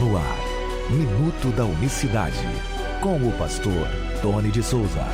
No ar, Minuto da Unicidade, com o pastor Tony de Souza.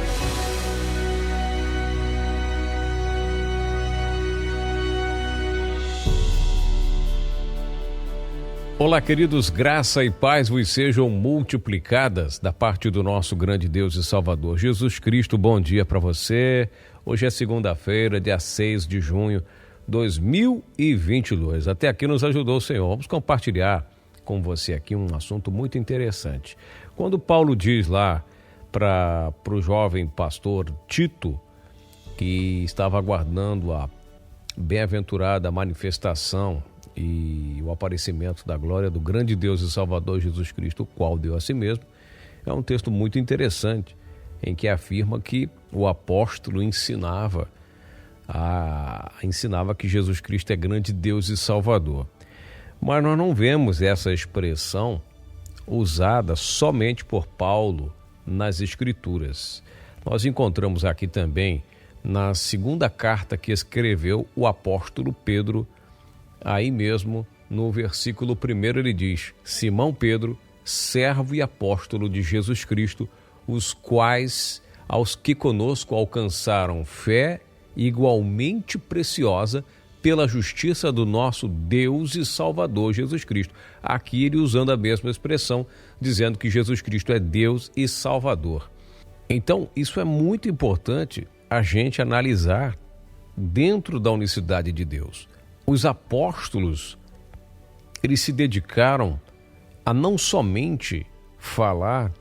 Olá, queridos, graça e paz vos sejam multiplicadas da parte do nosso grande Deus e Salvador Jesus Cristo. Bom dia para você. Hoje é segunda-feira, dia 6 de junho de 2022. Até aqui nos ajudou o Senhor. Vamos compartilhar com você aqui um assunto muito interessante. Quando Paulo diz lá para o jovem pastor Tito, que estava aguardando a bem-aventurada manifestação e o aparecimento da glória do grande Deus e Salvador Jesus Cristo, o qual deu a si mesmo, é um texto muito interessante, em que afirma que o apóstolo ensinava que Jesus Cristo é grande Deus e Salvador. Mas nós não vemos essa expressão usada somente por Paulo nas Escrituras. Nós encontramos aqui também, na segunda carta que escreveu o apóstolo Pedro, aí mesmo no versículo 1 ele diz: Simão Pedro, servo e apóstolo de Jesus Cristo, os quais aos que conosco alcançaram fé igualmente preciosa pela justiça do nosso Deus e Salvador Jesus Cristo. Aqui ele usando a mesma expressão, dizendo que Jesus Cristo é Deus e Salvador. Então, isso é muito importante a gente analisar dentro da unicidade de Deus. Os apóstolos, eles se dedicaram a não somente falar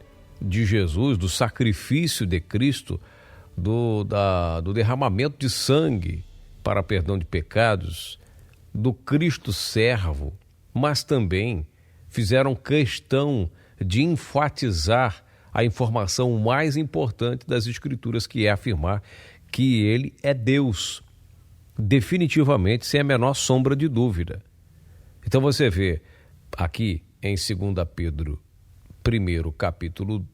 de Jesus, do sacrifício de Cristo, do derramamento de sangue para perdão de pecados, do Cristo servo, mas também fizeram questão de enfatizar a informação mais importante das Escrituras, que é afirmar que ele é Deus, definitivamente, sem a menor sombra de dúvida. Então você vê aqui em 2 Pedro 1, capítulo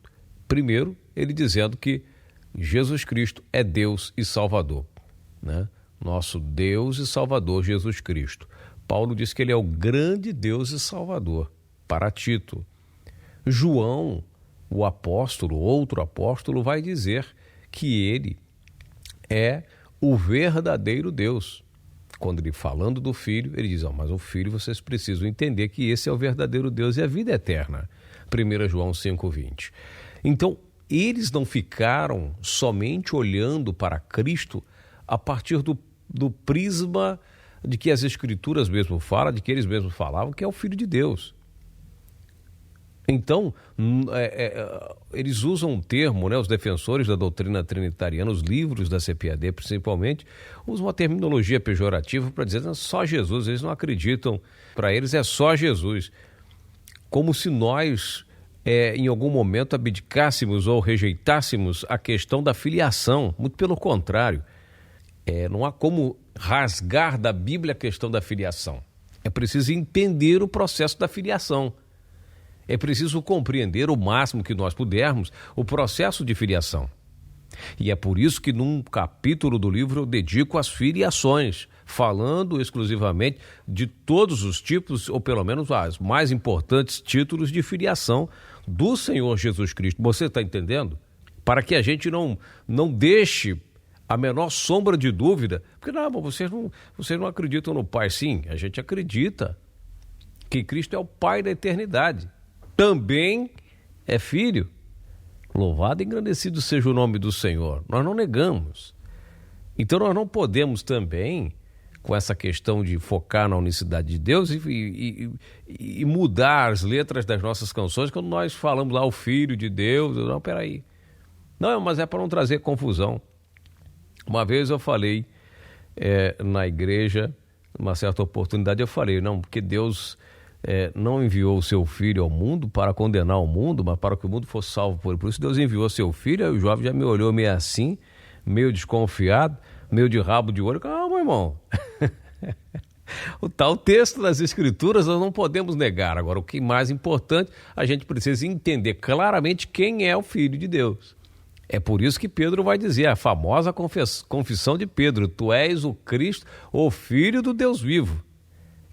1, ele dizendo que Jesus Cristo é Deus e Salvador, né? Nosso Deus e Salvador Jesus Cristo. Paulo diz que ele é o grande Deus e Salvador para Tito. João, o apóstolo, outro apóstolo, vai dizer que ele é o verdadeiro Deus. Quando ele falando do Filho, ele diz, mas o Filho vocês precisam entender que esse é o verdadeiro Deus e a vida eterna. 1 João 5,20. Então, eles não ficaram somente olhando para Cristo a partir do prisma de que as Escrituras mesmo falam, de que eles mesmos falavam, que é o Filho de Deus. Então, eles usam um termo, né, os defensores da doutrina trinitariana, os livros da CPAD principalmente, usam uma terminologia pejorativa para dizer só Jesus, eles não acreditam, para eles é só Jesus. Como se nós, em algum momento, abdicássemos ou rejeitássemos a questão da filiação, muito pelo contrário. Não há como rasgar da Bíblia a questão da filiação. É preciso entender o processo da filiação. É preciso compreender o máximo que nós pudermos o processo de filiação. E é por isso que num capítulo do livro eu dedico às filiações, falando exclusivamente de todos os tipos, ou pelo menos os mais importantes títulos de filiação do Senhor Jesus Cristo. Você está entendendo? Para que a gente não deixe a menor sombra de dúvida, porque vocês não acreditam no Pai. Sim, a gente acredita que Cristo é o Pai da eternidade. Também é Filho. Louvado e engrandecido seja o nome do Senhor. Nós não negamos. Então nós não podemos também, com essa questão de focar na unicidade de Deus e mudar as letras das nossas canções quando nós falamos lá o Filho de Deus. Não, peraí. Não, mas é para não trazer confusão. Uma vez eu falei na igreja, numa certa oportunidade eu falei, porque Deus não enviou o seu Filho ao mundo para condenar o mundo, mas para que o mundo fosse salvo por ele. Por isso Deus enviou seu Filho. Aí o jovem já me olhou meio assim, meio desconfiado, meio de rabo de olho. Calma, irmão. O tal texto das Escrituras nós não podemos negar. Agora, o que é mais importante, a gente precisa entender claramente quem é o Filho de Deus. É por isso que Pedro vai dizer, a famosa confissão de Pedro, tu és o Cristo, o Filho do Deus vivo.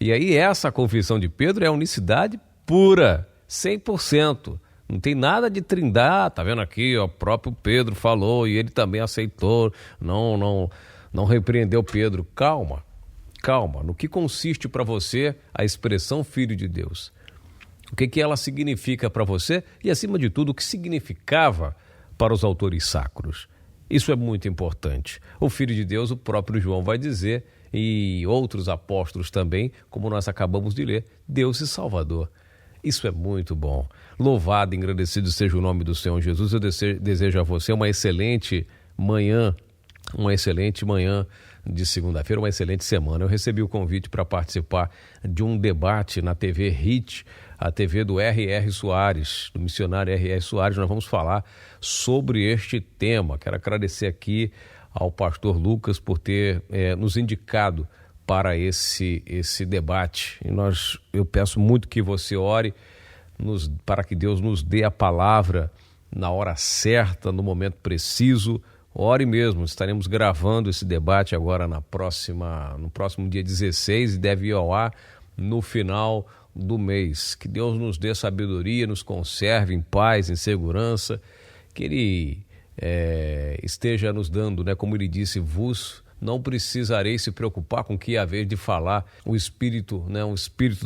E aí essa confissão de Pedro é a unicidade pura. 100%. Não tem nada de trindade, tá vendo aqui, ó, o próprio Pedro falou e ele também aceitou, não repreendeu Pedro. Calma, no que consiste para você a expressão Filho de Deus? O que ela significa para você e, acima de tudo, o que significava para os autores sacros? Isso é muito importante. O Filho de Deus, o próprio João vai dizer, e outros apóstolos também, como nós acabamos de ler, Deus e Salvador. Isso é muito bom. Louvado e engrandecido seja o nome do Senhor Jesus. Eu desejo a você uma excelente manhã de segunda-feira, uma excelente semana. Eu recebi o convite para participar de um debate na TV HIT, a TV do R.R. Soares, do missionário R.R. Soares. Nós vamos falar sobre este tema. Quero agradecer aqui ao pastor Lucas por ter nos indicado para esse debate. E eu peço muito que você ore para que Deus nos dê a palavra na hora certa, no momento preciso. Ore mesmo, estaremos gravando esse debate agora no próximo dia 16 e deve ir ao ar no final do mês. Que Deus nos dê sabedoria, nos conserve em paz, em segurança, que Ele esteja nos dando, né, como Ele disse, vos não precisarei se preocupar com o que haver de falar, o Espírito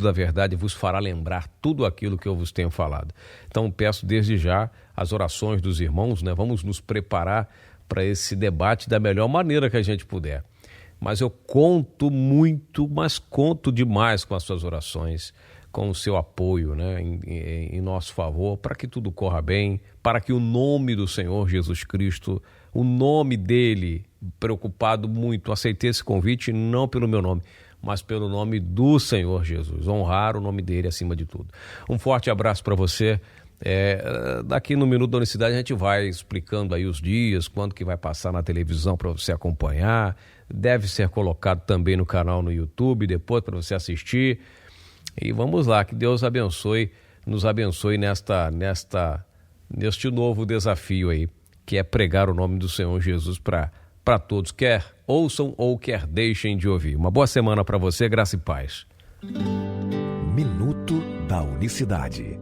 da verdade vos fará lembrar tudo aquilo que eu vos tenho falado. Então peço desde já as orações dos irmãos, né? Vamos nos preparar para esse debate da melhor maneira que a gente puder. Mas eu conto demais com as suas orações, com o seu apoio, né, em nosso favor, para que tudo corra bem, para que o nome do Senhor Jesus Cristo, o nome dele, preocupado muito, aceitei esse convite não pelo meu nome, mas pelo nome do Senhor Jesus, honrar o nome dele acima de tudo. Um forte abraço para você. Daqui no Minuto da Unicidade a gente vai explicando aí os dias, quando que vai passar na televisão para você acompanhar, deve ser colocado também no canal no YouTube depois para você assistir. E vamos lá, que Deus nos abençoe neste novo desafio aí, que é pregar o nome do Senhor Jesus para todos, quer ouçam ou quer deixem de ouvir. Uma boa semana para você, graça e paz. Minuto da Unicidade.